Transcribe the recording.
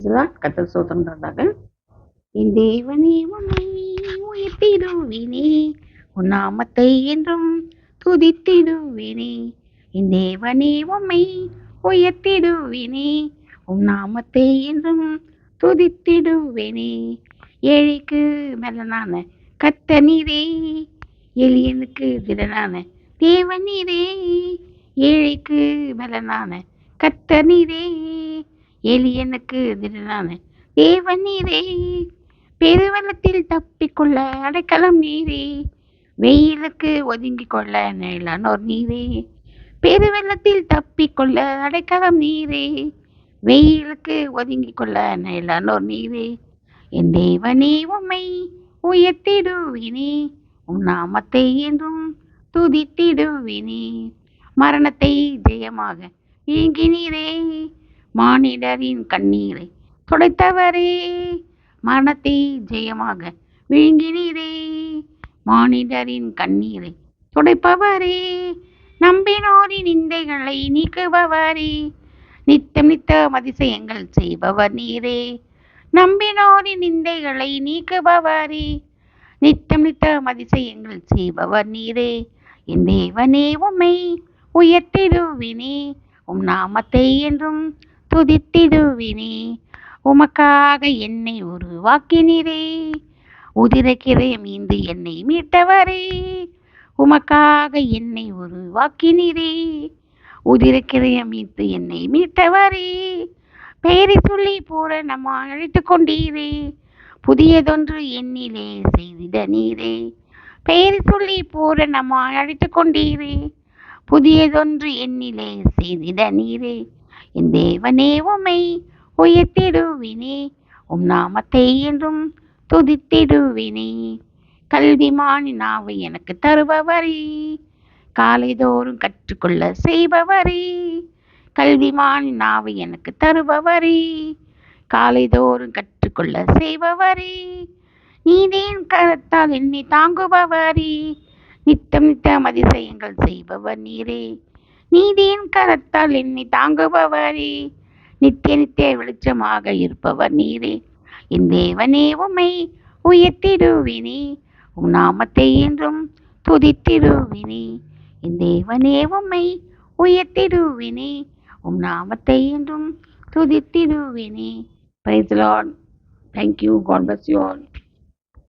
கர்த்தர் ஸ்தோத்திரம்ன்றதாக என் தேவனே உம்மை உயர்த்திடுவேனே உன் நாமத்தை என்றும் துதித்திடுவேனே என் தேவனே உம்மை உயர்த்திடுவேனே உன் நாமத்தை என்றும் துதித்திடுவேனே ஏழைக்கு மெல்லனான கர்த்தர் நீரே எளியனுக்கு திடனான தேவன் நீரே ஏழைக்கு மெல்லனான கர்த்தர் நீரே எளியனுக்கு திடனான தேவன் நீரே பெருவெள்ளத்தில் தப்பிக்கொள்ள அடைக்கலம் நீரே வெயிலுக்கு ஒதுங்கிக் கொள்ள நிழலானோர் நீரே பெருவெள்ளத்தில் தப்பிக்கொள்ள அடைக்கலம் நீரே வெயிலுக்கு ஒதுங்கிக் கொள்ள நிழலானோர் நீரே என் தேவனே உம்மை உயர்த்திடுவினே உன் நாமத்தை என்றும் துதித்திடுவினே மரணத்தை ஜெயமாக நீங்கினீரே மானிடரின் கண்ணீரை துடைத்தவரே மரணத்தை ஜெயமாக விழுங்கினீரே மானிடரின் கண்ணீரை துடைப்பவரே நம்பினோரின் நிந்தைகளை நீக்குபவரே நித்தம் நித்தம் அதிசயங்கள் செய்பவர் நீரே நம்பினோரின் நிந்தைகளை நீக்குபவரே நித்தம் நித்தம் அதிசயங்கள் செய்பவர் நீரே என் தேவனே உம்மை உயர்த்திடுவினே உம் நாமத்தை என்றும் துதித்திடுவினே உமக்காக என்னை உருவாக்கினீரே உதிரக்கிரைய மீண்டு என்னை மீட்டவரே உமக்காக என்னை உருவாக்கினீரே உதிரக்கிரைய மீட்டு என்னை மீட்டவரே பெயரை சொல்லி பூரணமாய் அழைத்து கொண்டீரே புதியதொன்று என்னிலே செய்திட நீரே பெயரை சொல்லி பூரணமாய் அழைத்து கொண்டீரே புதியதொன்று என்னிலே செய்திட நீரே என் தேவனே உம்மை உயர்த்திடுவினே உம் நாமத்தை என்றும் துதித்திடுவினே கல்விமானி நாவை எனக்கு தருபவரே காலைதோறும் கற்றுக்கொள்ள செய்பவரே கல்விமானி நாவை எனக்கு தருபவரே காலைதோறும் கற்றுக்கொள்ள செய்பவரே நீதியின் கரத்தால் என்னை தாங்குபவரே நித்தம் நித்தம் அதிசயங்கள் செய்பவர் நீரே நீதியின் கரத்தால் என்னை தாங்குபவரே நித்திய நித்திய வெளிச்சமாக இருப்பவர் நீரே என் தேவனே உம்மை உயர்த்திடுவினே உம் நாமத்தை என்றும் துதித்திடுவினே என் தேவனே உம்மை உயர்த்திடுவினே உம் நாமத்தை என்றும் துதித்திடுவினே. Praise the Lord. Thank you. God bless you all.